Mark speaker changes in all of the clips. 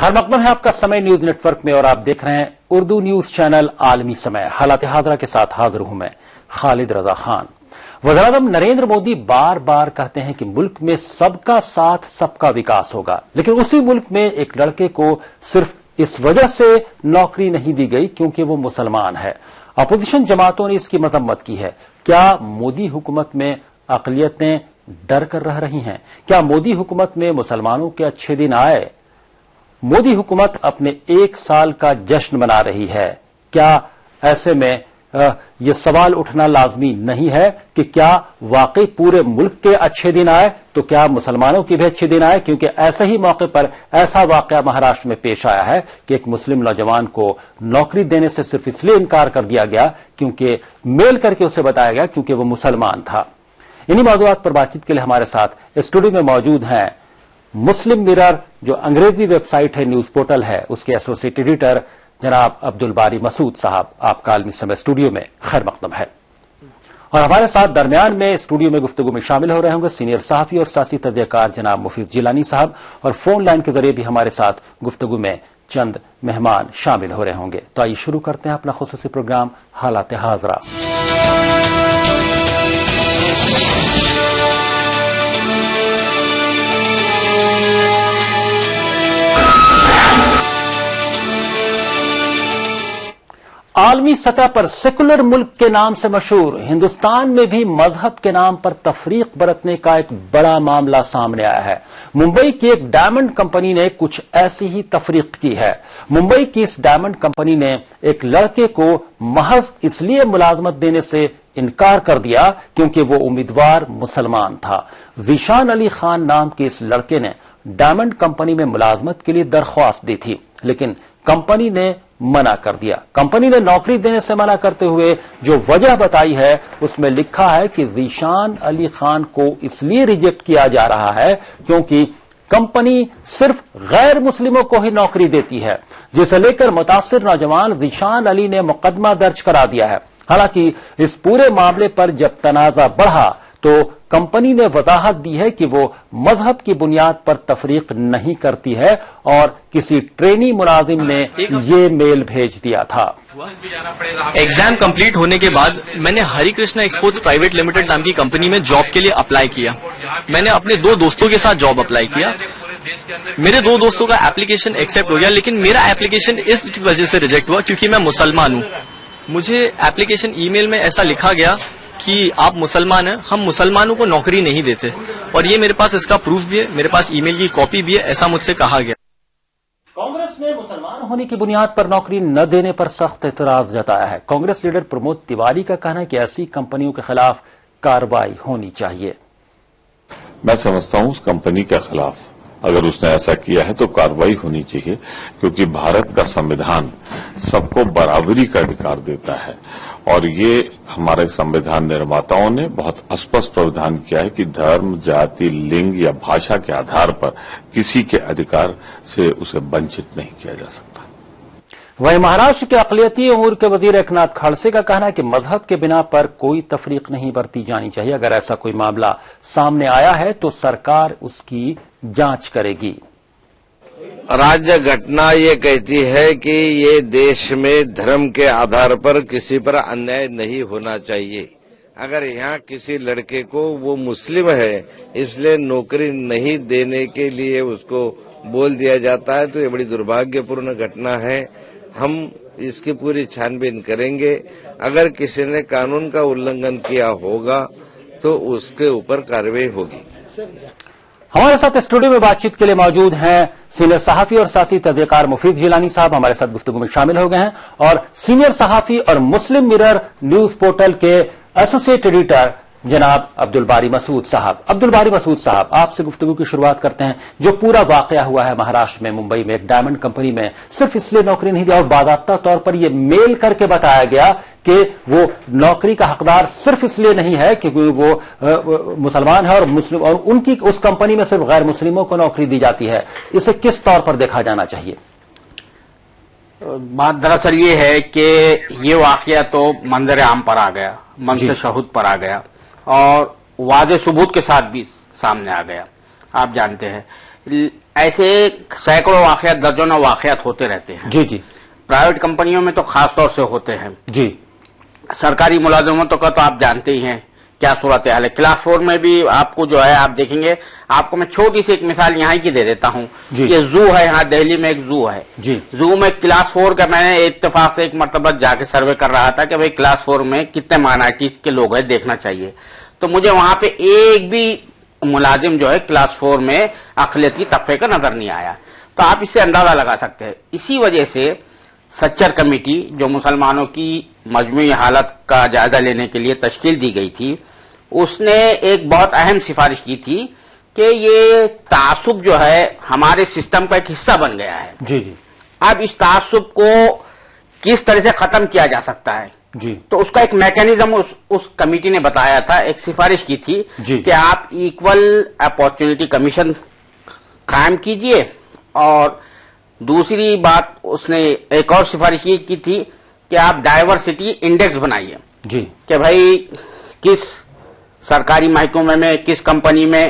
Speaker 1: खैर मकदम है आपका समय न्यूज नेटवर्क में और आप देख रहे हैं उर्दू न्यूज चैनल आलमी समय। हालात हाजरा के साथ हाजिर हूं मैं खालिद रजा खान। वज़ीर-ए-आज़म नरेंद्र मोदी बार बार कहते हैं कि मुल्क में सबका साथ सबका विकास होगा, लेकिन उसी मुल्क में एक लड़के को सिर्फ इस वजह से नौकरी नहीं दी गई क्योंकि वो मुसलमान है। अपोजिशन जमातों ने इसकी मजम्मत की है। क्या मोदी हुकूमत में अक़लियतें डर कर रह रही हैं? क्या मोदी हुकूमत में मुसलमानों के अच्छे दिन आए? मोदी हुकूमत अपने 1 साल का जश्न मना रही है। क्या ऐसे में ये सवाल उठना लाजमी नहीं है कि क्या वाकई पूरे मुल्क के अच्छे दिन आए तो क्या मुसलमानों के भी अच्छे दिन आए? क्योंकि ऐसे ही मौके पर ऐसा वाकया महाराष्ट्र में पेश आया है कि एक मुस्लिम नौजवान को नौकरी देने से सिर्फ इसलिए इनकार कर दिया गया क्योंकि मेल करके उसे बताया गया क्योंकि वो मुसलमान था। इन्हीं मौज़ूआत पर बातचीत के लिए हमारे साथ स्टूडियो में मौजूद हैं मुस्लिम मिरर जो अंग्रेजी वेबसाइट है, न्यूज पोर्टल है, उसके एसोसिएट एडिटर जनाब अब्दुल बारी मसूद साहब। आपका आलमी समय स्टूडियो में खैर मकदम है। और हमारे साथ दरमियान में स्टूडियो में गुफ्तगू में शामिल हो रहे होंगे सीनियर सहाफी और सियासी तजज़ियाकार जनाब मुफीद जिलानी साहब, और फोन लाइन के जरिए भी हमारे साथ गुफ्तगू में चंद मेहमान शामिल हो रहे होंगे। तो आइए शुरू करते हैं अपना खुसूसी प्रोग्राम हालात हाजरा। आलमी सतह पर सेकुलर मुल्क के नाम से मशहूर हिंदुस्तान में भी मजहब के नाम पर तफरीक बरतने का एक बड़ा मामला सामने आया है। मुंबई की एक डायमंड कंपनी ने कुछ ऐसी ही तफरीक की है। मुंबई की इस डायमंड कंपनी ने एक लड़के को महज इसलिए मुलाजमत देने से इनकार कर दिया क्योंकि वो उम्मीदवार मुसलमान था। ज़ीशान अली खान नाम के इस लड़के ने डायमंड कंपनी में मुलाजमत के लिए दरख्वास्त दी थी, लेकिन कंपनी ने मना कर दिया। कंपनी ने नौकरी देने से मना करते हुए जो वजह बताई है उसमें लिखा है कि ज़ीशान अली खान को इसलिए रिजेक्ट किया जा रहा है क्योंकि कंपनी सिर्फ गैर मुस्लिमों को ही नौकरी देती है, जिसे लेकर मुतासिर नौजवान ज़ीशान अली ने मुकदमा दर्ज करा दिया है। हालांकि इस पूरे मामले पर जब तनाजा बढ़ा तो कंपनी ने वजाहत दी है कि वो मजहब की बुनियाद पर तफरीक नहीं करती है और किसी ट्रेनी मुलाजिम ने ये मेल भेज दिया था।
Speaker 2: एग्जाम कंप्लीट होने के बाद मैंने Hari Krishna exports private limited नाम की कंपनी में जॉब के लिए अप्लाई किया। मैंने अपने 2 दोस्तों के साथ जॉब अप्लाई किया। मेरे 2 दोस्तों का एप्लीकेशन एक्सेप्ट हो गया, लेकिन मेरा एप्लीकेशन इस वजह से रिजेक्ट हुआ क्योंकि मैं मुसलमान हूँ। मुझे एप्लीकेशन ईमेल में ऐसा लिखा गया कि आप मुसलमान हैं, हम मुसलमानों को नौकरी नहीं देते, और ये मेरे पास इसका प्रूफ भी है, मेरे पास ईमेल की कॉपी भी है, ऐसा मुझसे कहा गया।
Speaker 1: कांग्रेस ने मुसलमान होने की बुनियाद पर नौकरी न देने पर सख्त एतराज जताया है। कांग्रेस लीडर प्रमोद तिवारी का कहना है कि ऐसी कंपनियों के खिलाफ कार्रवाई होनी चाहिए।
Speaker 3: मैं समझता हूं उस कंपनी के खिलाफ अगर उसने ऐसा किया है तो कार्रवाई होनी चाहिए, क्योंकि भारत का संविधान सबको बराबरी का अधिकार देता है और ये हमारे संविधान निर्माताओं ने बहुत स्पष्ट प्रावधान किया है कि धर्म, जाति, लिंग या भाषा के आधार पर किसी के अधिकार से उसे वंचित नहीं किया जा सकता।
Speaker 1: वहीं महाराष्ट्र के अक़लियती उमूर के वजीर एकनाथ खड़से का कहना है कि मजहब के बिना पर कोई तफरीक नहीं बरती जानी चाहिए। अगर ऐसा कोई मामला सामने आया है तो सरकार उसकी जांच करेगी।
Speaker 4: राज्य घटना ये कहती है कि ये देश में धर्म के आधार पर किसी पर अन्याय नहीं होना चाहिए। अगर यहाँ किसी लड़के को वो मुस्लिम है इसलिए नौकरी नहीं देने के लिए उसको बोल दिया जाता है तो ये बड़ी दुर्भाग्यपूर्ण घटना है। हम इसकी पूरी छानबीन करेंगे। अगर किसी ने कानून का उल्लंघन किया होगा तो उसके ऊपर कार्रवाई होगी।
Speaker 1: हमारे साथ स्टूडियो में बातचीत के लिए मौजूद हैं सीनियर सहाफी और सियासी तजज़ियाकार मुफीद जिलानी साहब, हमारे साथ गुफ्तगू में शामिल हो गए हैं, और सीनियर सहाफी और मुस्लिम मिरर न्यूज पोर्टल के एसोसिएट एडिटर जनाब अब्दुल बारी मसूद साहब। अब्दुल बारी मसूद साहब, आपसे गुफ्तगू की शुरुआत करते हैं। जो पूरा वाकया हुआ है महाराष्ट्र में, मुंबई में एक डायमंड कंपनी में सिर्फ इसलिए नौकरी नहीं दिया और बाकायदा तौर पर यह मेल करके बताया गया कि वो नौकरी का हकदार सिर्फ इसलिए नहीं है क्योंकि वो मुसलमान है और मुस्लिम, और उनकी उस कंपनी में सिर्फ गैर मुस्लिमों को नौकरी दी जाती है। इसे किस तौर पर देखा जाना चाहिए?
Speaker 5: बात दरअसल ये है कि ये वाकया तो मंजर आम पर आ गया, मंजर शहूद पर आ गया और वाज़े सबूत के साथ भी सामने आ गया। आप जानते हैं ایسے سینکڑوں واقعات درجنوں واقعات ہوتے رہتے ہیں.
Speaker 1: جی جی.
Speaker 5: پرائیویٹ کمپنیوں میں تو خاص طور سے ہوتے ہیں.
Speaker 1: جی.
Speaker 5: سرکاری ملازمتوں کا تو آپ جانتے ہی ہیں کیا صورتحال ہے. کلاس 4 میں بھی آپ کو جو ہے آپ دیکھیں گے. آپ کو میں چھوٹی سی ایک مثال یہاں کی دے دیتا ہوں. یہ زو ہے, یہاں دہلی میں ایک زو ہے. زو میں کلاس 4 کا میں نے اتفاق سے ایک مرتبہ جا کے سروے کر رہا تھا کہ بھائی کلاس 4 میں کتنے مائنارٹیز کے لوگ ہیں, دیکھنا چاہیے. تو مجھے وہاں پہ ایک بھی ملازم جو ہے کلاس 4 میں اقلیتی طبقے کا نظر نہیں آیا. تو آپ اس سے اندازہ لگا سکتے ہیں. اسی وجہ سے سچر کمیٹی جو مسلمانوں کی مجموعی حالت کا جائزہ لینے کے لیے تشکیل دی گئی تھی, اس نے ایک بہت اہم سفارش کی تھی کہ یہ تعصب جو ہے ہمارے سسٹم کا ایک حصہ بن گیا ہے.
Speaker 1: جی جی.
Speaker 5: اب اس تعصب کو کس طرح سے ختم کیا جا سکتا ہے.
Speaker 1: جی. تو
Speaker 5: اس کا ایک میکینزم اس کمیٹی نے بتایا تھا, ایک سفارش کی تھی کہ آپ ایکول اپارچونٹی کمیشن قائم کیجئے. اور دوسری بات اس نے ایک اور سفارش یہ کی تھی کہ آپ ڈائیورسٹی انڈیکس بنائیے.
Speaker 1: جی. کہ
Speaker 5: بھائی کس سرکاری محکمے میں, کس کمپنی میں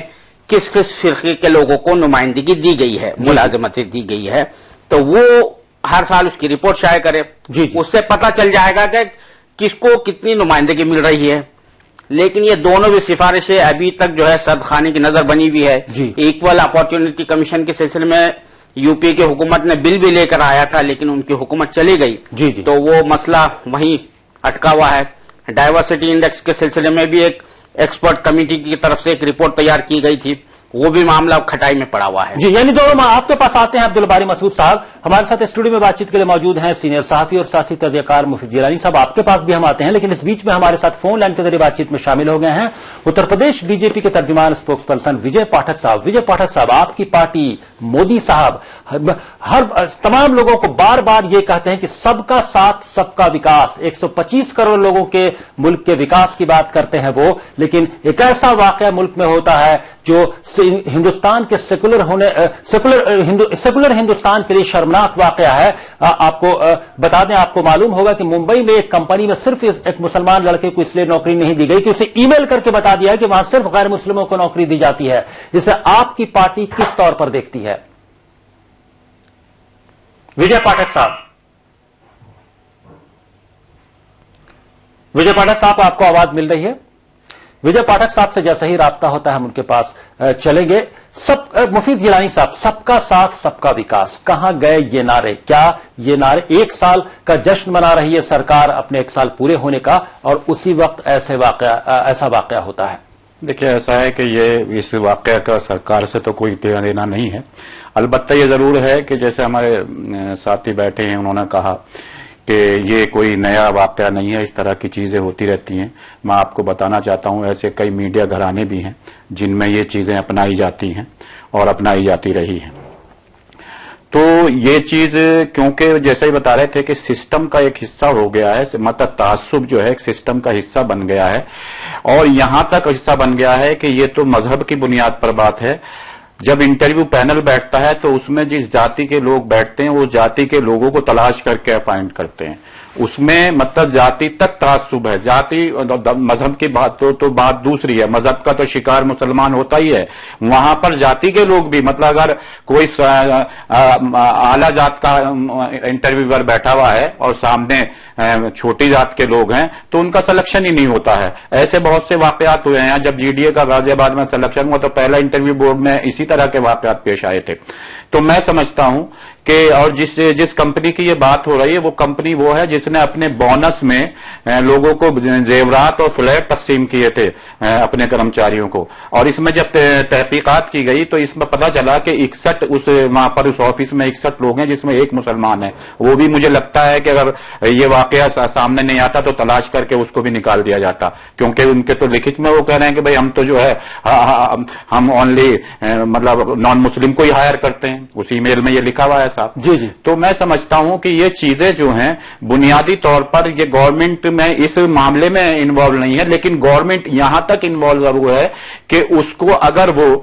Speaker 5: کس کس فرقے کے لوگوں کو نمائندگی دی گئی ہے, ملازمت دی گئی ہے, تو وہ ہر سال اس کی رپورٹ شائع کرے. اس سے پتہ چل جائے گا کہ کس کو کتنی نمائندگی مل رہی ہے. لیکن یہ دونوں بھی سفارشیں ابھی تک جو ہے سردخانے کی نظر بنی ہوئی ہے. ایکول اپارچونٹی کمیشن کے سلسلے میں یو پی کی حکومت نے بل بھی لے کر آیا تھا, لیکن ان کی حکومت چلی گئی. تو وہ مسئلہ وہیں اٹکا ہوا ہے. ڈائیورسٹی انڈیکس کے سلسلے میں بھی ایک ایکسپرٹ کمیٹی کی طرف سے ایک رپورٹ تیار کی گئی تھی, وہ بھی معاملہ کھٹائی میں پڑا ہوا ہے.
Speaker 1: جی, یعنی دونوں آپ کے پاس آتے ہیں. عبدالباری مسعود صاحب ہمارے ساتھ اسٹوڈیو میں بات چیت کے لیے موجود ہیں. سینئر صحافی اور سیاسی تجزیہ کار مفید جیلانی صاحب, آپ کے پاس بھی ہم آتے ہیں, لیکن اس بیچ میں ہمارے ساتھ فون لائن کے ذریعے بات چیت میں شامل ہو گئے ہیں اتر پردیش بی جے پی کے ترجمان اسپوکس پرسن وجے پاٹھک صاحب. وجے پاٹھک صاحب, آپ کی پارٹی مودی صاحب تمام لوگوں کو بار بار یہ کہتے ہیں کہ سب کا ساتھ سب کا وکاس, 125 کروڑ لوگوں کے ملک کے وکاس کی بات کرتے ہیں وہ, لیکن ایک ایسا واقعہ ملک میں ہوتا ہے جو ہندوستان کے سیکولر ہندوستان کے لیے شرمناک واقعہ ہے. آپ کو بتا دیں, آپ کو معلوم ہوگا کہ ممبئی میں ایک کمپنی میں صرف ایک مسلمان لڑکے کو اس لیے نوکری نہیں دی گئی کہ اسے ای میل کر کے بتا دیا کہ وہاں صرف غیر مسلموں کو نوکری دی جاتی ہے. اسے آپ کی پارٹی کس طور پر دیکھتی ہے؟ وجے پاٹھک صاحب. وجے پاٹھک صاحب, آپ کو آواز مل رہی ہے؟ وجے پاٹھک صاحب سے جیسا ہی رابطہ ہوتا ہے ہم ان کے پاس چلیں گے. مفید جیلانی صاحب, سب کا ساتھ سب کا وکاس, کہاں گئے یہ نعرے؟ کیا یہ نعرے, 1 سال کا جشن منا رہی ہے سرکار اپنے 1 سال پورے ہونے کا, اور اسی وقت ایسا واقعہ ہوتا ہے؟
Speaker 6: دیکھیے, ایسا ہے کہ یہ اس واقعہ کا سرکار سے تو کوئی لینا نہیں ہے. البتہ یہ ضرور ہے کہ جیسے ہمارے ساتھی بیٹھے ہیں, انہوں نے کہا کہ یہ کوئی نیا واقعہ نہیں ہے, اس طرح کی چیزیں ہوتی رہتی ہیں. میں آپ کو بتانا چاہتا ہوں ایسے کئی میڈیا گھرانے بھی ہیں جن میں یہ چیزیں اپنائی جاتی ہیں اور اپنائی جاتی رہی ہیں. تو یہ چیز کیونکہ جیسا ہی بتا رہے تھے کہ سسٹم کا ایک حصہ ہو گیا ہے, مطلب تعصب جو ہے ایک سسٹم کا حصہ بن گیا ہے, اور یہاں تک حصہ بن گیا ہے کہ یہ تو مذہب کی بنیاد پر بات ہے. جب انٹرویو پینل بیٹھتا ہے تو اس میں جس جاتی کے لوگ بیٹھتے ہیں وہ جاتی کے لوگوں کو تلاش کر کے اپائنٹ کرتے ہیں. اس میں مطلب جاتی تک تعصب ہے. جاتی مذہب کی بات تو بات دوسری ہے, مذہب کا تو شکار مسلمان ہوتا ہی ہے. وہاں پر جاتی کے لوگ بھی, مطلب اگر کوئی اعلیٰ ذات کا انٹرویور بیٹھا ہوا ہے اور سامنے چھوٹی ذات کے لوگ ہیں تو ان کا سلیکشن ہی نہیں ہوتا ہے. ایسے بہت سے واقعات ہوئے ہیں. جب جی ڈی اے کا غازی آباد میں سلیکشن ہوا تو پہلا انٹرویو بورڈ میں اسی طرح کے واقعات پیش آئے تھے. تو میں سمجھتا ہوں کہ اور جس کمپنی کی یہ بات ہو رہی ہے وہ کمپنی وہ ہے جس نے اپنے بونس میں لوگوں کو زیورات اور فلیٹ تقسیم کیے تھے اپنے کرمچاریوں کو. اور اس میں جب تحقیقات کی گئی تو اس میں پتا چلا کہ 61 وہاں پر اس آفس میں 61 لوگ ہیں جس میں ایک مسلمان ہے. وہ بھی مجھے لگتا ہے کہ اگر یہ واقعہ سامنے نہیں آتا تو تلاش کر کے اس کو بھی نکال دیا جاتا, کیونکہ ان کے تو لکھت میں وہ کہہ رہے ہیں کہ بھائی ہم تو جو ہے ہم اونلی مطلب نان مسلم کو ہی ہائر کرتے ہیں. اس ای میل میں یہ لکھا ہوا ہے صاحب.
Speaker 1: جی جی.
Speaker 6: تو میں سمجھتا ہوں کہ یہ چیزیں جو ہیں بنیادی طور پر یہ گورنمنٹ میں اس معاملے میں انوالو نہیں ہے, لیکن گورنمنٹ یہاں تک انوالو ضرور ہے کہ اس کو اگر وہ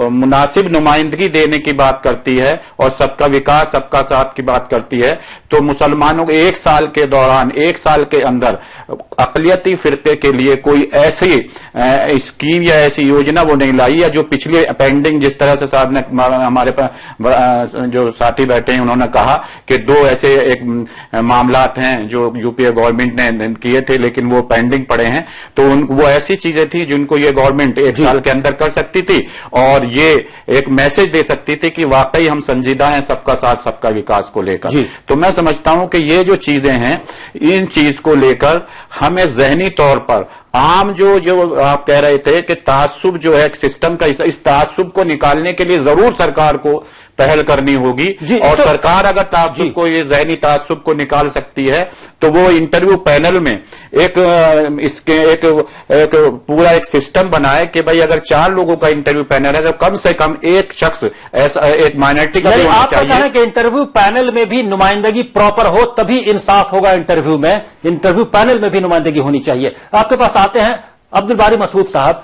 Speaker 6: مناسب نمائندگی دینے کی بات کرتی ہے اور سب کا وکاس سب کا ساتھ کی بات کرتی ہے تو مسلمانوں کو 1 سال کے دوران 1 سال کے اندر اقلیتی فرقے کے لیے کوئی ایسی اسکیم یا ایسی یوجنا وہ نہیں لائی ہے جو پہلے पेंडिंग, जिस तरह से साहब ने हमारे पास जो साथी बैठे हैं उन्होंने कहा कि 2 ऐसे एक मामलात हैं जो यूपीए गवर्नमेंट ने किए थे लेकिन वो पेंडिंग पड़े हैं, तो वो ऐसी चीजें थी जिनको ये गवर्नमेंट 1 साल के अंदर कर सकती थी और ये एक मैसेज दे सकती थी कि वाकई हम संजीदा हैं सबका साथ सबका विकास को लेकर। तो मैं समझता हूं कि ये जो चीजें हैं, इन चीज को लेकर हमें जहनी तौर पर आम जो आप कह रहे थे कि तासुब जो है सिस्टम का, इस तासुब को निकालने के लिए जरूर सरकार को पहल करनी होगी और तो सरकार अगर तासुब को, ये जहनी तासुब को निकाल सकती है तो वो इंटरव्यू पैनल में एक पूरा एक सिस्टम बनाए कि भाई अगर 4 लोगों का इंटरव्यू पैनल है तो कम से कम एक शख्स ऐसा एक माइनॉरिटी का होना चाहिए।
Speaker 1: आप कहते हैं कि इंटरव्यू पैनल में भी नुमाइंदगी प्रॉपर हो तभी इंसाफ होगा। इंटरव्यू पैनल में भी नुमाइंदगी होनी चाहिए। आपके पास आते हैं अब्दुल बारी मसूद साहब,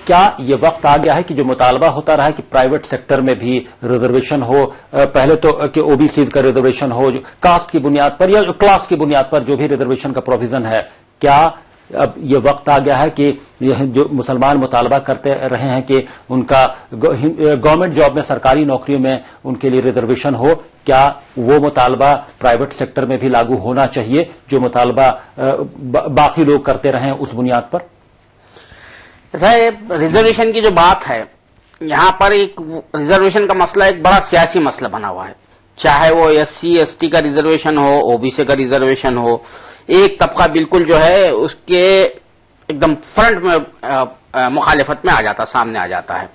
Speaker 1: क्या ये वक्त आ गया है कि जो मुतालबा होता रहा है कि प्राइवेट सेक्टर में भी रिजर्वेशन हो, पहले तो कि ओबीसी का रिजर्वेशन हो, जो कास्ट की बुनियाद पर या क्लास की बुनियाद पर जो भी रिजर्वेशन का प्रोविजन है, क्या अब ये वक्त आ गया है कि जो मुसलमान मुतालबा करते रहे हैं कि उनका गवर्नमेंट जॉब में, सरकारी नौकरियों में उनके लिए रिजर्वेशन हो, क्या वो मुतालबा प्राइवेट सेक्टर में भी लागू होना चाहिए जो मुतालबा बाकी लोग करते रहे उस बुनियाद पर?
Speaker 5: रिजर्वेशन की जो बात है, यहां पर एक रिजर्वेशन का मसला एक बड़ा सियासी मसला बना हुआ है। चाहे वो SC ST का रिजर्वेशन हो, ओबीसी का रिजर्वेशन हो, एक तबका बिल्कुल जो है उसके एकदम फ्रंट में मुखालिफत में आ जाता, सामने आ जाता है।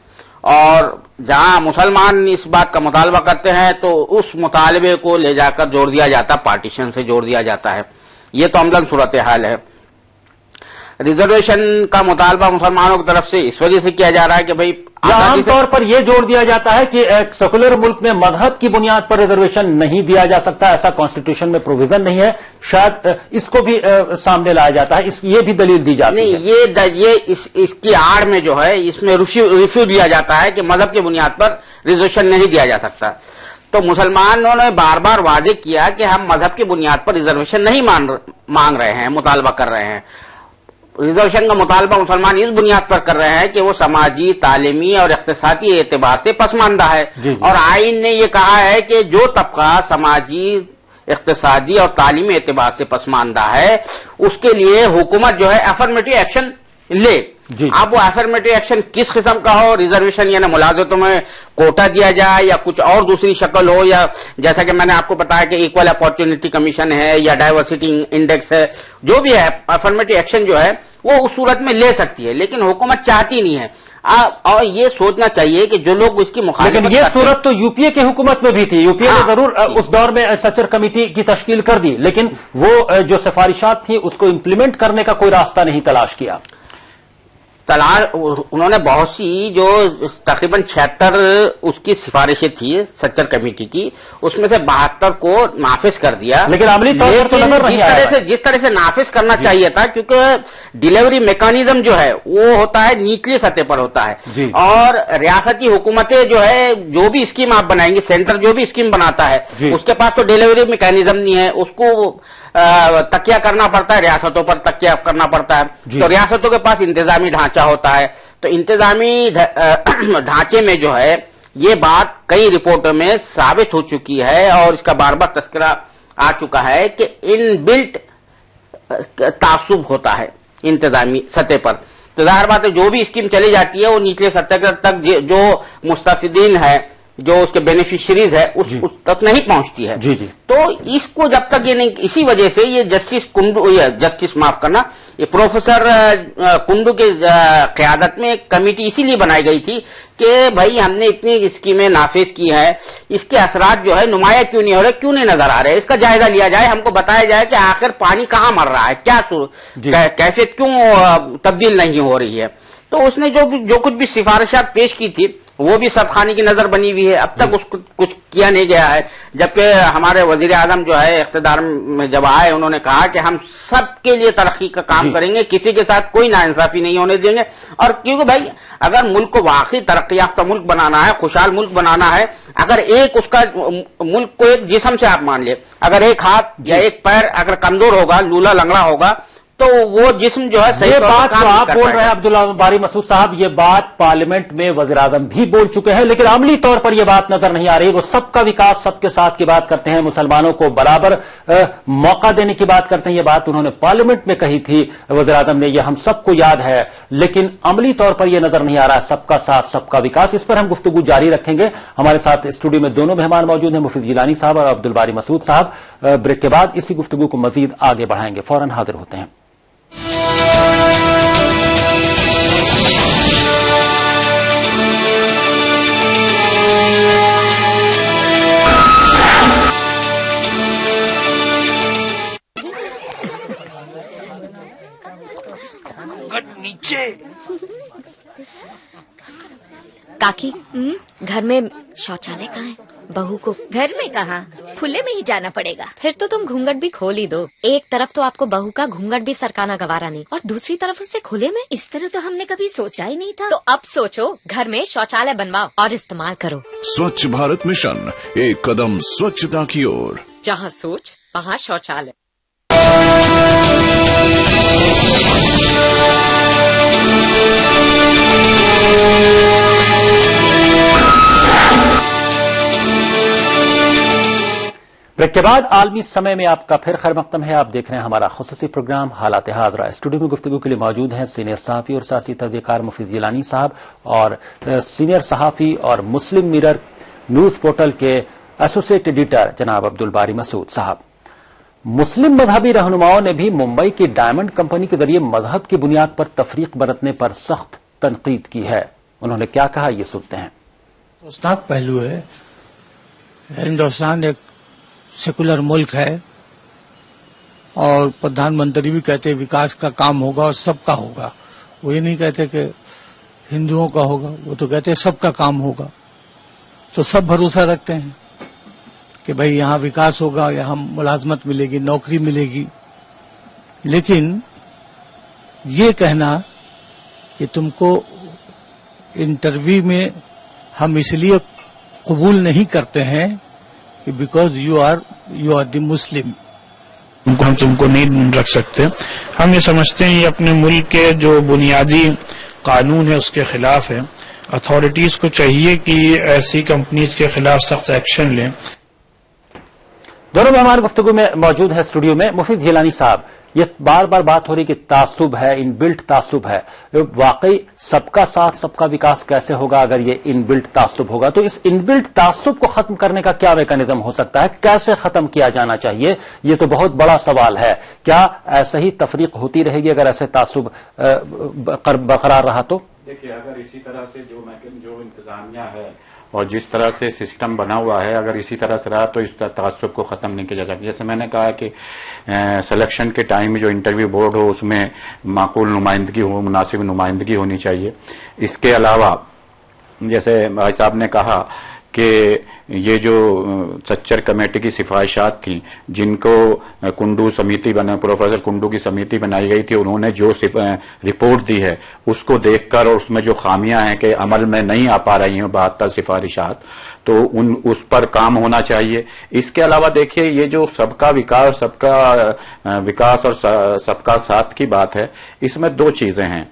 Speaker 5: और जहां मुसलमान इस बात का मुतालबा करते हैं तो उस मुतालबे को ले जाकर जोड़ दिया जाता, पार्टीशन से जोड़ दिया जाता है। ये तो अमलन सूरत हाल है। रिजर्वेशन का मुतालबा मुसलमानों की तरफ से इस वजह से किया जा रहा है कि भाई
Speaker 1: आमतौर पर यह जोड़ दिया जाता है कि एक सेकुलर मुल्क में मजहब की बुनियाद पर रिजर्वेशन नहीं दिया जा सकता, ऐसा कॉन्स्टिट्यूशन में प्रोविजन नहीं है। शायद इसको भी सामने लाया जाता है, ये भी दलील दी जाती है।
Speaker 5: नहीं, इसकी आड़ में जो है इसमें रिफ्यू दिया जाता है कि मजहब की बुनियाद पर रिजर्वेशन नहीं दिया जा सकता। तो मुसलमानों ने बार बार वादे किया कि हम मजहब की बुनियाद पर रिजर्वेशन नहीं मांग रहे हैं, मुतालबा कर रहे हैं। रिजर्वेशन का मुतालबा मुसलमान इस बुनियाद पर कर रहे हैं कि वो समाजी, तालीमी और इक्तिसादी एतबार से पसमानदा है। और आइन ने ये कहा है कि जो तबका समाजी, इक्तिसादी और तालीमी एतबार से पसमानदा है उसके लिए हुकूमत जो है अफर्मेटिव एक्शन ले। अब वो अफर्मेटिव एक्शन किस किस्म का हो, रिजर्वेशन यानी मुलाजमतों में कोटा दिया जाए या कुछ और दूसरी शक्ल हो, या जैसा कि मैंने आपको बताया कि इक्वल अपॉर्चुनिटी कमीशन है या डाइवर्सिटी इंडेक्स है, जो भी है अफर्मेटिव एक्शन जो है वो उस सूरत में ले सकती है, लेकिन हुकूमत चाहती नहीं है। और ये सोचना चाहिए कि जो लोग उसकी मुखालिफत,
Speaker 1: लेकिन ये सूरत तो यूपीए की हुकूमत में भी थी। यूपीए ने जरूर उस दौर में सचर कमेटी की तश्कील कर दी, लेकिन वो जो सिफारिशात थी उसको इम्प्लीमेंट करने का कोई रास्ता नहीं तलाश किया।
Speaker 5: उन्होंने बहुत सी जो तकरीबन 76 उसकी सिफारिशें थी सच्चर कमेटी की, उसमें से 72 को नाफिज कर दिया।
Speaker 1: लेकिन अमली तौर पर तो नजर नहीं आया
Speaker 5: जिस तरह से नाफिज करना चाहिए था, क्योंकि डिलीवरी मैकेनिज्म जो है वो होता है निचली सतह पर होता है, और रियासती हुकूमतें जो है जो भी स्कीम आप बनाएंगे, सेंटर जो भी स्कीम बनाता है उसके पास तो डिलीवरी मैकेनिज्म नहीं है, उसको तकिया करना पड़ता है, रियासतों पर तकिया करना पड़ता है। तो रियासतों के पास इंतजामी ढांचा होता है, तो इंतजामी ढांचे में जो है ये बात कई रिपोर्टों में साबित हो चुकी है और इसका बार बार तस्करा आ चुका है कि इनबिल्ट तासुब होता है इंतजामी सतह पर। तो जाहिर बात है जो भी स्कीम चली जाती है वो निचले सतह तक जो मुस्तफिदीन है, जो उसके बेनिफिशियरीज है उस तक नहीं पहुंचती है। तो इसको जब तक ये नहीं, इसी वजह से ये जस्टिस माफ करना, ये प्रोफेसर कुंडू के क़यादत में एक कमेटी इसीलिए बनाई गई थी कि भाई हमने इतनी स्कीमें नाफिज की है, इसके असरात जो है नुमाया क्यों नहीं हो रहे, क्यों नहीं नजर आ रहे, इसका जायजा लिया जाए, हमको बताया जाए कि आखिर पानी कहाँ मर रहा है, क्या कैफियत क्यों तब्दील नहीं हो रही है। तो उसने जो कुछ भी सिफारिशात पेश की थी वो भी सबखानी की नजर बनी हुई है, अब तक उसको कुछ किया नहीं गया है। जबकि हमारे वजीर आजम जो है इख्तिदार में जब आए, उन्होंने कहा कि हम सबके लिए तरक्की का काम करेंगे, किसी के साथ कोई नाइंसाफी नहीं होने देंगे। और क्योंकि भाई अगर मुल्क को वाकई तरक्की याफ्ता मुल्क बनाना है, खुशहाल मुल्क बनाना है, अगर एक उसका मुल्क को एक जिस्म से आप मान ले, अगर एक हाथ या एक पैर अगर कमजोर होगा, लूला लंगड़ा होगा, तो वो जिस्म जो है सही
Speaker 1: ये
Speaker 5: तौर पर
Speaker 1: बात
Speaker 5: काम
Speaker 1: जो
Speaker 5: नहीं
Speaker 1: आप
Speaker 5: कर
Speaker 1: बोल रहे
Speaker 5: पाएगा।
Speaker 1: हैं अब्दुल्ला बारी मसूद साहब, ये बात पार्लियामेंट में वज़ीर आज़म भी बोल चुके हैं, लेकिन अमली तौर पर यह बात नजर नहीं आ रही। वो सबका विकास सबके साथ की बात करते हैं, मुसलमानों को बराबर मौका देने की बात करते हैं। ये बात उन्होंने पार्लियामेंट में कही थी वज़ीर आज़म ने, यह हम सबको याद है, लेकिन अमली तौर पर यह नजर नहीं आ रहा है सबका साथ सबका विकास। इस पर हम गुफ्तगू जारी रखेंगे। हमारे साथ स्टूडियो में दोनों मेहमान मौजूद हैं, मुफीद जिलानी साहब और अब्दुल बारी मसूद साहब। ब्रेक के बाद इसी गुफ्तगू को मजीद आगे बढ़ाएंगे, फौरन हाजिर होते हैं।
Speaker 7: नीचे
Speaker 8: काकी, घर में शौचालय कहाँ है? बहू को
Speaker 9: घर में कहाँ, खुले में ही जाना पड़ेगा।
Speaker 8: फिर तो तुम घूंघट भी खोल ही दो। एक तरफ तो आपको बहू का घूंघट भी सरकाना गवारा नहीं, और दूसरी तरफ उसे खुले में।
Speaker 9: इस तरह तो हमने कभी सोचा ही नहीं था।
Speaker 8: तो अब सोचो, घर में शौचालय बनवाओ और इस्तेमाल करो।
Speaker 7: स्वच्छ भारत मिशन, एक कदम स्वच्छता की ओर।
Speaker 8: जहाँ सोच वहाँ शौचालय।
Speaker 1: ब्रेक के बाद आलमी समय में आपका फिर खैर मकदम है। आप देख रहे हैं हमारा खुसूसी प्रोग्राम हालात हाज़रा। स्टूडियो में गुफ्तगू के लिए मौजूद हैं सीनियर सहाफ़ी और सियासी तजज़ियेकार मुफीद जिलानी साहब और सीनियर सहाफ़ी और मुस्लिम मिरर न्यूज पोर्टल के एसोसिएट एडिटर जनाब अब्दुल बारी मसूद साहब। मुस्लिम मजहबी रहनुमाओं ने भी मुंबई की डायमंड कंपनी के जरिए मजहब की बुनियाद पर तफरीक बरतने पर सख्त तनकीद की है। उन्होंने क्या कहा, ये सुनते हैं।
Speaker 10: सोचनाक पहलू है, हिंदुस्तान एक सेकुलर मुल्क है और प्रधानमंत्री भी कहते हैं विकास का काम होगा और सबका होगा। वो ये नहीं कहते कि हिंदुओं का होगा, वो तो कहते हैं सबका काम होगा। तो सब भरोसा रखते हैं कि भाई यहाँ विकास होगा, यहाँ मुलाजमत मिलेगी, नौकरी मिलेगी। लेकिन ये कहना कि तुमको इंटरव्यू में हम इसलिए कबूल नहीं करते हैं कि because you are the Muslim,
Speaker 11: हम तुमको नहीं रख सकते। हम ये समझते हैं ये अपने मुल्क के जो बुनियादी कानून है उसके खिलाफ है। अथॉरिटीज को चाहिए कि ऐसी कंपनीज के खिलाफ सख्त एक्शन लें।
Speaker 1: दोनों मेहमान गुफ्तगू में मौजूद है स्टूडियो में। मुफीद जिलानी साहब, ये बार बार बात हो रही कि तासुब है, इनबिल्ट तासुब है। वाकई सबका साथ सबका विकास कैसे होगा अगर ये इनबिल्ट तासुब होगा? तो इस इनबिल्ट तासुब को खत्म करने का क्या मैकेनिज्म हो सकता है, कैसे खत्म किया जाना चाहिए? ये तो बहुत बड़ा सवाल है। क्या ऐसे ही तफरीक होती रहेगी अगर ऐसे तासुब बरकरार रहा तो?
Speaker 6: देखिए, अगर इसी तरह से जो इंतजामिया है और जिस तरह से सिस्टम बना हुआ है, अगर इसी तरह से रहा तो इस तासुब को खत्म नहीं किया जा सकता। जैसे मैंने कहा कि सिलेक्शन के टाइम में जो इंटरव्यू बोर्ड हो उसमें माकूल नुमाइंदगी हो, मुनासिब नुमाइंदगी होनी चाहिए। इसके अलावा जैसे भाई साहब ने कहा कि ये जो सच्चर कमेटी की सिफारिशात थी, जिनको कुंडू समिति प्रोफेसर कुंडू की समिति बनाई गई थी, उन्होंने जो रिपोर्ट दी है उसको देखकर और उसमें जो खामियां हैं कि अमल में नहीं आ पा रही हैं 72 सिफारिशात, तो उस पर काम होना चाहिए। इसके अलावा देखिए, ये जो सबका विकास और सबका साथ की बात है, इसमें दो चीजें हैं।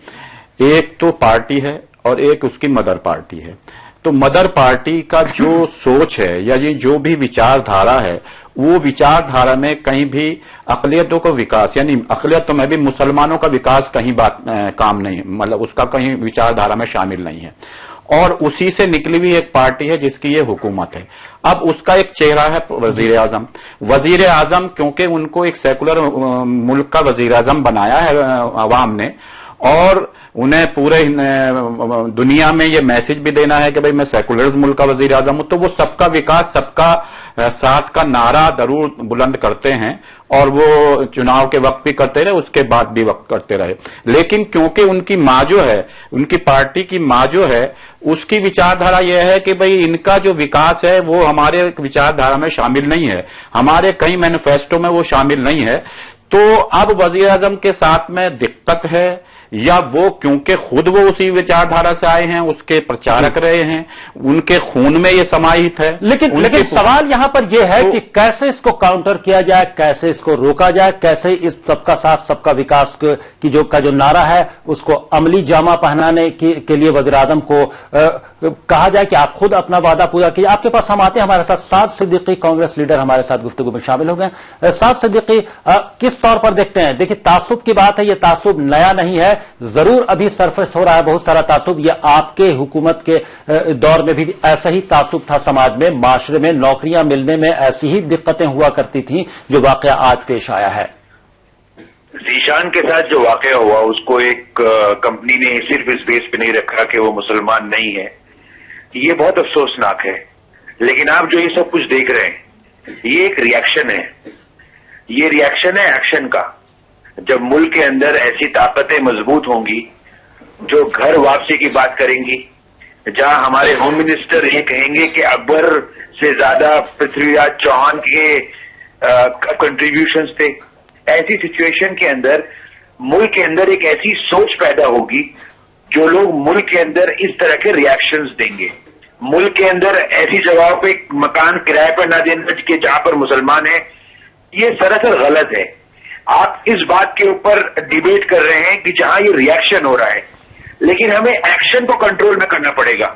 Speaker 6: एक तो पार्टी है और एक उसकी मदर पार्टी है। तो मदर पार्टी का जो सोच है या ये जो भी विचारधारा है, वो विचारधारा में कहीं भी अकलियतों को विकास, यानी अकलियतों में भी मुसलमानों का विकास कहीं काम नहीं, मतलब उसका कहीं विचारधारा में शामिल नहीं है। और उसी से निकली हुई एक पार्टी है जिसकी ये हुकूमत है। अब उसका एक चेहरा है वजीर आजम। वजीर आजम क्योंकि उनको एक सेकुलर मुल्क का वजीर आजम बनाया है अवाम ने, और उन्हें पूरे दुनिया में ये मैसेज भी देना है कि भाई मैं सेकुलर मुल्क का वजीर आजम हूं, तो वो सबका विकास सबका साथ का नारा जरूर बुलंद करते हैं और वो चुनाव के वक्त भी करते रहे, उसके बाद भी वक्त करते रहे। लेकिन क्योंकि उनकी माँ जो है, उनकी पार्टी की माँ जो है, उसकी विचारधारा यह है कि भाई इनका जो विकास है वो हमारे विचारधारा में शामिल नहीं है, हमारे कई मैनिफेस्टो में वो शामिल नहीं है। तो अब वजीर आजम के साथ में दिक्कत है या वो क्योंकि खुद वो उसी विचारधारा से आए हैं, उसके प्रचारक रहे हैं, उनके खून में ये समाहित है?
Speaker 1: लेकिन सवाल यहां पर यह है कि कैसे इसको काउंटर किया जाए, कैसे इसको रोका जाए, कैसे इस सबका साथ सबका विकास की जो नारा है उसको अमली जामा पहनाने के लिए वज़ीर आज़म को कहा जाए कि आप खुद अपना वादा पूरा कीजिए। आपके पास हम आते हैं, हमारे साथ साद सिद्दीकी कांग्रेस लीडर हमारे साथ गुफ्तगू में शामिल हो गए। साद सिद्दीकी, किस तौर पर देखते हैं? देखिए, तासुब की बात है, ये तासुब नया नहीं है, जरूर अभी सरफेस हो रहा है बहुत सारा तासुब। ये आपके हुकूमत के दौर में भी ऐसा ही तासुब था, समाज में, माशरे में, नौकरियां मिलने में ऐसी ही दिक्कतें हुआ करती थी जो वाकया आज पेश आया है।
Speaker 12: जीशान के साथ जो वाकया हुआ उसको एक कंपनी ने सिर्फ इस बेस पे नहीं रखा कि वो मुसलमान नहीं है, ये बहुत अफसोसनाक है। लेकिन आप जो ये सब कुछ देख रहे हैं ये एक रिएक्शन है, ये रिएक्शन है एक्शन का। जब मुल्क के अंदर ऐसी ताकतें मजबूत होंगी जो घर वापसी की बात करेंगी, जहां हमारे होम मिनिस्टर ये कहेंगे कि अकबर से ज्यादा पृथ्वीराज चौहान के कंट्रीब्यूशंस थे, ऐसी सिचुएशन के अंदर मुल्क के अंदर एक ऐसी सोच पैदा होगी जो लोग मुल्क के अंदर इस तरह के रिएक्शंस देंगे। मुल्क के अंदर ऐसी जगहों पे मकान किराए पर ना देना कि जहां पर मुसलमान है, ये सरासर गलत है। आप इस बात के ऊपर डिबेट कर रहे हैं कि जहां ये रिएक्शन हो रहा है, लेकिन हमें एक्शन को कंट्रोल में करना पड़ेगा।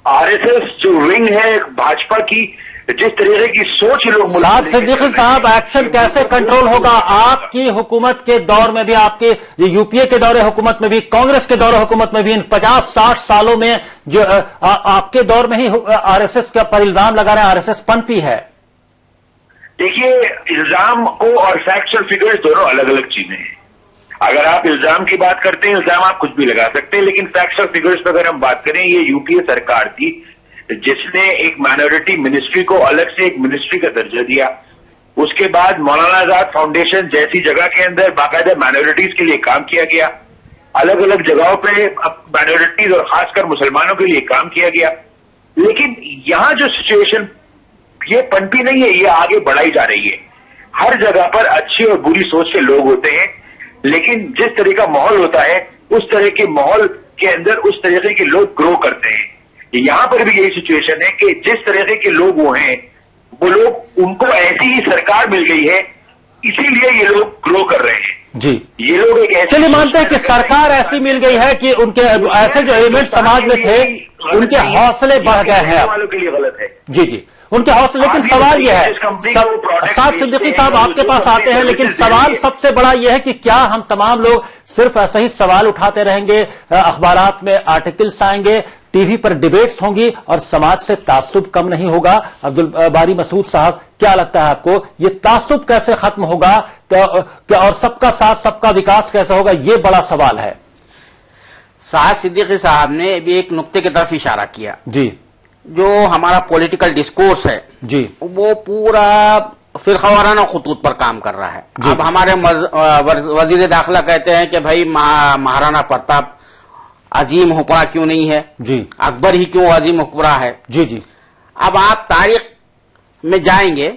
Speaker 12: आरएसएस जो विंग है भाजपा की, जिस तरीके की सोच लोग
Speaker 1: साद सिद्दीकी साहब, एक्शन कैसे कंट्रोल होगा? आपकी हुकूमत के दौर में भी, आपके यूपीए के दौरे हुकूमत में भी, कांग्रेस के दौरे हुकूमत में भी, इन 50-60 सालों में जो आपके दौर में ही आरएसएस का पर इल्जाम लगा रहे हैं, आरएसएस पनपी है।
Speaker 12: देखिए, इल्जाम को और फैक्ट्स और फिगर्स दोनों अलग अलग चीजें हैं। अगर आप इल्जाम की बात करते हैं, इल्जाम आप कुछ भी लगा सकते हैं, लेकिन फैक्ट्स और फिगर्स पर अगर हम बात करें, ये यूपीए सरकार थी जिसने एक माइनॉरिटी मिनिस्ट्री को अलग से एक मिनिस्ट्री का दर्जा दिया। उसके बाद मौलाना आजाद फाउंडेशन जैसी जगह के अंदर बाकायदा माइनॉरिटीज के लिए काम किया गया, अलग अलग जगहों पे माइनॉरिटीज और खासकर मुसलमानों के लिए काम किया गया। लेकिन यहां जो सिचुएशन, ये पनपी नहीं है, ये आगे बढ़ाई जा रही है। हर जगह पर अच्छी और बुरी सोच के लोग होते हैं, लेकिन जिस तरह का माहौल होता है उस तरह के माहौल के अंदर उस तरीके के लोग ग्रो करते हैं। यहां पर भी यही सिचुएशन है कि जिस तरह के लोग वो हैं, वो लोग, उनको ऐसी ही सरकार मिल गई है, इसीलिए ये लोग ग्रो कर रहे हैं।
Speaker 1: जी,
Speaker 12: ये लोग एक ऐसे,
Speaker 1: चलिए मानते हैं कि सरकार ऐसी मिल गई है कि उनके ऐसे जो एलिमेंट समाज में थे उनके हौसले बढ़ गए हैं।
Speaker 12: वालों के लिए गलत है।
Speaker 1: जी जी, उनके हौसले। लेकिन सवाल यह है, साद सिद्दीकी साहब आपके पास आते हैं, लेकिन सवाल सबसे बड़ा यह है कि क्या हम तमाम लोग सिर्फ ऐसा ही सवाल उठाते रहेंगे, अखबारात में आर्टिकल्स आएंगे, टीवी पर डिबेट्स होंगी और समाज से तासुब कम नहीं होगा? अब्दुल बारी मसूद साहब, क्या लगता है आपको, ये तासुब कैसे खत्म होगा और सबका साथ सबका विकास कैसे होगा? ये बड़ा सवाल है।
Speaker 5: साद सिद्दीकी साहब ने भी एक नुक्ते की तरफ इशारा किया
Speaker 1: जी,
Speaker 5: जो हमारा पॉलिटिकल डिस्कोर्स है
Speaker 1: जी,
Speaker 5: वो पूरा फिरकावाराना खतूत पर काम कर रहा है। अब हमारे वजीर दाखिला कहते हैं कि भाई महाराणा प्रताप अजीम हुक्मरान क्यों नहीं है
Speaker 1: जी,
Speaker 5: अकबर ही क्यों अजीम हुक्मरान है
Speaker 1: जी जी।
Speaker 5: अब आप तारीख में जाएंगे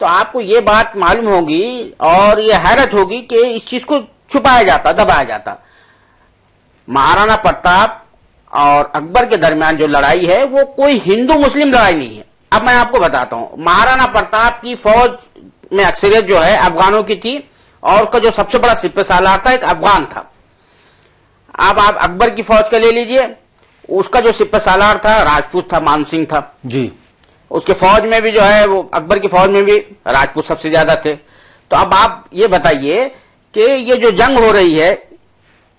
Speaker 5: तो आपको ये बात मालूम होगी और ये हैरत होगी कि इस चीज को छुपाया जाता, दबाया जाता। महाराणा प्रताप और अकबर के दरमियान जो लड़ाई है वो कोई हिंदू मुस्लिम लड़ाई नहीं है। अब मैं आपको बताता हूं, महाराणा प्रताप की फौज में अक्सरियत जो है अफगानों की थी और उसका जो सबसे बड़ा सिपह सालार था एक अफगान था। अब आप अकबर की फौज का ले लीजिए, उसका जो सिपह सालार था राजपूत था, मान सिंह था
Speaker 1: जी।
Speaker 5: उसके फौज में भी जो है वो अकबर की फौज में भी राजपूत सबसे ज्यादा थे। तो अब आप ये बताइए कि ये जो जंग हो रही है,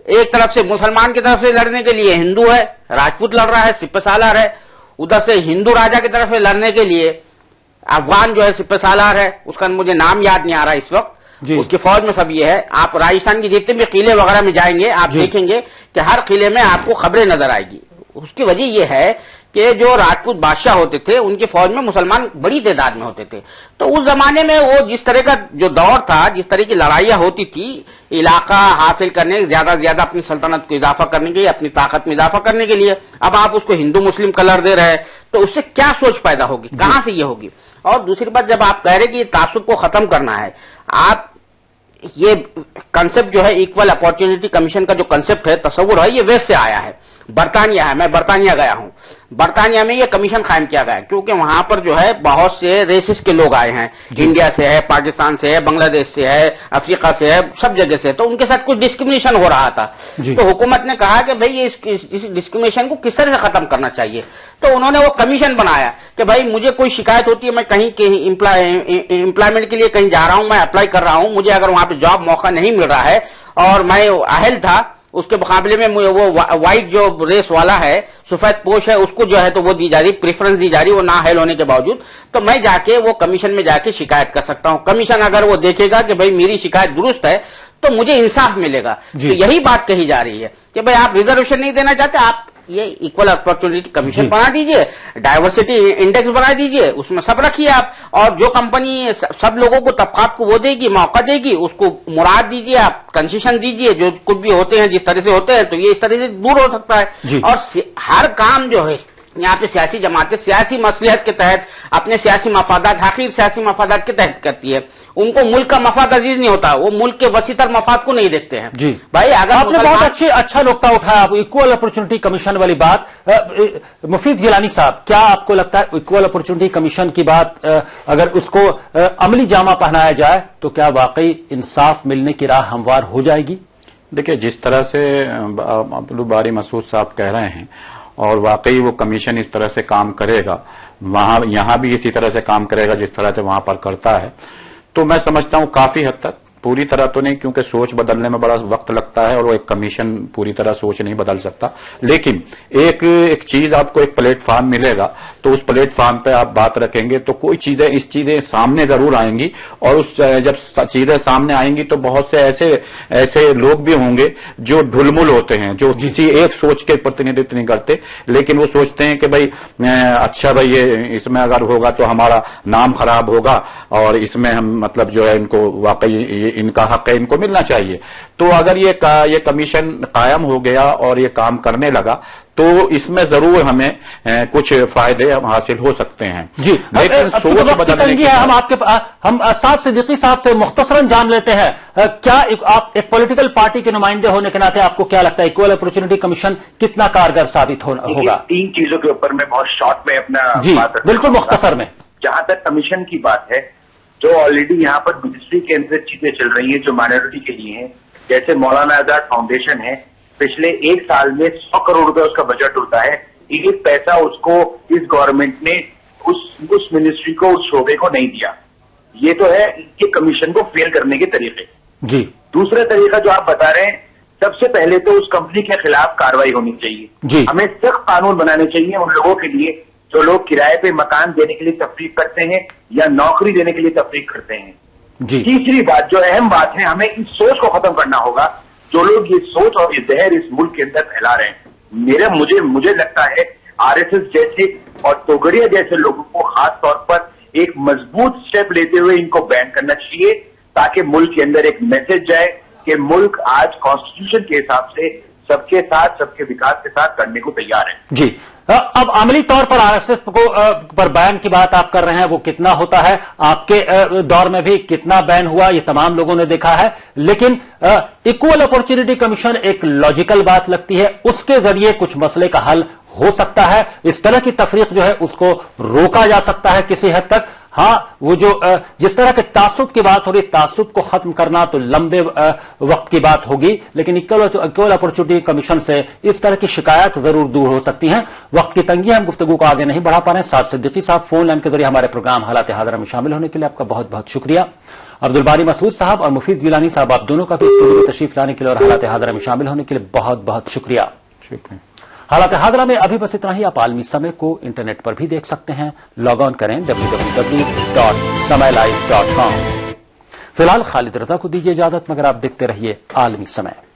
Speaker 5: एक तरफ से मुसलमान की तरफ से लड़ने के लिए हिंदू है, राजपूत लड़ रहा है, सिपह सालार है, उधर से हिंदू राजा की तरफ से लड़ने के लिए अफगान जो है सिपह सालार है, उसका मुझे नाम याद नहीं आ रहा इस वक्त, उसकी फौज में सब ये है। आप राजस्थान के जितने भी किले वगैरह में जाएंगे आप देखेंगे कि हर किले में आपको खबरें नजर आएगी। उसकी वजह यह है कि जो राजपूत बादशाह होते थे उनकी फौज में मुसलमान बड़ी तादाद में होते थे। तो उस जमाने में वो जिस तरह का जो दौर था, जिस तरह की लड़ाइयां होती थी इलाका हासिल करने, ज्यादा से ज्यादा अपनी सल्तनत को इजाफा करने के लिए, अपनी ताकत में इजाफा करने के लिए, अब आप उसको हिंदू मुस्लिम कलर दे रहे हैं तो उससे क्या सोच पैदा होगी, कहां से ये होगी? और दूसरी बात, जब आप कह रहे कि तासुब को खत्म करना है, आप یہ کنسپٹ جو ہے ایکول اپارچونٹی کمیشن کا جو کنسپٹ ہے، تصور ہے، یہ ویسٹ سے آیا ہے، برطانیہ ہے. میں برطانیہ گیا ہوں. برطانیہ میں یہ کمیشن قائم کیا گیا ہے کیونکہ وہاں پر جو ہے بہت سے ریسز کے لوگ آئے ہیں، انڈیا سے ہے، پاکستان سے ہے، بنگلہ دیش سے ہے، افریقہ سے ہے، سب جگہ سے. تو ان کے ساتھ کچھ ڈسکریمنیشن ہو رہا تھا. تو حکومت نے کہا کہ بھائی اس ڈسکریمنیشن کو کس طرح سے ختم کرنا چاہیے. تو انہوں نے وہ کمیشن بنایا کہ بھائی مجھے کوئی شکایت ہوتی ہے، میں کہیں امپلائمنٹ کے لیے کہیں جا رہا ہوں، میں اپلائی کر رہا ہوں، مجھے اگر وہاں پہ جاب موقع نہیں مل رہا ہے اور میں اہل تھا، اس کے مقابلے میں وہ وائٹ جو ریس والا ہے، سفید پوش ہے، اس کو جو ہے تو وہ دی جا رہی، پریفرنس دی جا رہی، وہ نااہل ہونے کے باوجود. تو میں جا کے وہ کمیشن میں جا کے شکایت کر سکتا ہوں. کمیشن اگر وہ دیکھے گا کہ بھائی میری شکایت درست ہے تو مجھے انصاف ملے گا. تو یہی بات کہی جا رہی ہے کہ بھائی آپ ریزرویشن نہیں دینا چاہتے، آپ یہ ایکول اپارچونٹی کمیشن بنا دیجئے، ڈائیورسٹی انڈیکس بنا دیجئے، اس میں سب رکھیے آپ، اور جو کمپنی سب لوگوں کو طبقات کو وہ دے گی، موقع دے گی، اس کو مراد دیجئے، آپ کنسیشن دیجئے. جو کچھ بھی ہوتے ہیں جس طرح سے ہوتے ہیں تو یہ اس طرح سے دور ہو سکتا ہے. اور ہر کام جو ہے یہاں پہ سیاسی جماعتیں سیاسی مصلحت کے تحت اپنے سیاسی مفادات، حقیر سیاسی مفادات کے تحت کرتی ہے. ان کو ملک کا مفاد عزیز نہیں ہوتا، وہ ملک کے وسیع تر مفاد کو نہیں دیکھتے ہیں. بھائی اگر
Speaker 1: آپ نے بہت اچھا نقطہ اٹھایا، ایکول اپارچونٹی کمیشن والی بات. مفید گیلانی صاحب، کیا آپ کو لگتا ہے ایکول اپارچونٹی کمیشن کی بات اگر اس کو عملی جامہ پہنایا جائے تو کیا واقعی انصاف ملنے کی راہ ہموار ہو جائے گی؟
Speaker 6: دیکھیں، جس طرح سے عبدالباری مسعود صاحب کہہ رہے ہیں اور واقعی وہ کمیشن اس طرح سے کام کرے گا، یہاں بھی اسی طرح سے کام کرے گا جس طرح سے وہاں پر کرتا ہے، تو میں سمجھتا ہوں کافی حد تک، پوری طرح تو نہیں کیونکہ سوچ بدلنے میں بڑا وقت لگتا ہے اور وہ ایک کمیشن پوری طرح سوچ نہیں بدل سکتا. لیکن ایک چیز آپ کو ایک پلیٹ فارم ملے گا تو اس پلیٹ فارم پہ آپ بات رکھیں گے تو کوئی چیزیں سامنے ضرور آئیں گی. اور جب چیزیں سامنے آئیں گی تو بہت سے ایسے لوگ بھی ہوں گے جو ڈھلمل ہوتے ہیں، جو کسی ایک سوچ کے پرتنیدھتو نہیں کرتے، لیکن وہ سوچتے ہیں کہ بھائی اچھا بھائی اس میں اگر ہوگا تو ہمارا نام خراب ہوگا اور اس میں ہم مطلب جو ہے ان کو واقعی ان کا حق ہے، ان کو ملنا چاہیے. تو اگر یہ کمیشن قائم ہو گیا اور یہ کام کرنے لگا تو اس میں ضرور ہمیں کچھ فائدے حاصل ہو سکتے ہیں.
Speaker 1: جی،
Speaker 6: لیکن سوچ بدلنے کی
Speaker 1: ہم سعد صدیقی صاحب سے مختصراً جان لیتے ہیں، کیا آپ ایک پولیٹیکل پارٹی کے نمائندے ہونے کے ناطے آپ کو کیا لگتا ہے ایکول اپارچونٹی کمیشن کتنا کارگر ثابت ہوگا؟
Speaker 12: 3 چیزوں کے اوپر میں بہت شارٹ میں اپنا بات
Speaker 1: بالکل مختصر میں.
Speaker 12: جہاں تک کمیشن کی بات ہے، جو آلریڈی یہاں پر منسٹری کے اندر چیزیں چل رہی ہیں جو مائنورٹی کے لیے ہیں، جیسے مولانا آزاد فاؤنڈیشن ہے، پچھلے 1 سال میں 100 کروڑ روپے اس کا بجٹ ہوتا ہے، 1 پیسہ اس کو اس گورنمنٹ نے اس منسٹری کو اس شعبے کو نہیں دیا. یہ تو ہے ان کے کمیشن کو فیل کرنے کے طریقے.
Speaker 1: جی،
Speaker 12: دوسرا طریقہ جو آپ بتا رہے ہیں، سب سے پہلے تو اس کمپنی کے خلاف کارروائی ہونی چاہیے.
Speaker 1: جی،
Speaker 12: ہمیں سخت قانون بنانے چاہیے ان لوگوں کے لیے جو لوگ کرائے پہ مکان دینے کے لیے تفریق کرتے ہیں یا نوکری دینے کے لیے تفریق کرتے ہیں.
Speaker 1: جی،
Speaker 12: تیسری بات جو اہم بات ہے، ہمیں اس سوچ کو ختم کرنا ہوگا جو لوگ یہ سوچ اور یہ زہر اس ملک کے اندر پھیلا رہے ہیں. مجھے لگتا ہے RSS جیسے اور توگڑیا جیسے لوگوں کو خاص طور پر ایک مضبوط سٹیپ لیتے ہوئے ان کو بین کرنا چاہیے تاکہ ملک کے اندر ایک میسج جائے کہ ملک آج کانسٹیٹیوشن کے حساب سے سب کے ساتھ، سب کے وکاس کے ساتھ کرنے کو تیار ہے.
Speaker 1: جی، اب عملی طور پر RSS پر بین کی بات آپ کر رہے ہیں، وہ کتنا ہوتا ہے؟ آپ کے دور میں بھی کتنا بین ہوا یہ تمام لوگوں نے دیکھا ہے. لیکن ایکول اپارچونٹی کمیشن ایک لاجیکل بات لگتی ہے، اس کے ذریعے کچھ مسئلے کا حل ہو سکتا ہے، اس طرح کی تفریق جو ہے اس کو روکا جا سکتا ہے کسی حد تک. ہاں، وہ جو جس طرح کے تعصب کی بات ہو رہی، تعصب کو ختم کرنا تو لمبے وقت کی بات ہوگی، لیکن ایکول اپارچونٹی کمیشن سے اس طرح کی شکایات ضرور دور ہو سکتی ہیں. وقت کی تنگی، ہم گفتگو کو آگے نہیں بڑھا پا رہے ہیں. سعد صدیقی صاحب فون لائن کے ذریعے ہمارے پروگرام حالات حاضرہ میں شامل ہونے کے لیے آپ کا بہت بہت شکریہ. عبدالباری مسعود صاحب اور مفید گیلانی صاحب، آپ دونوں کا بھی اسٹوڈیو میں تشریف لانے کے لیے اور حالات حاضرہ میں شامل ہونے کے لیے بہت بہت شکریہ. حالات حاضرہ میں ابھی بس اتنا ہی. آپ عالمی سمے کو انٹرنیٹ پر بھی دیکھ سکتے ہیں، لاگ آن کریں www.samaylive.com. فی الحال خالد رضا کو دیجیے اجازت، مگر آپ دیکھتے رہیے عالمی سمے.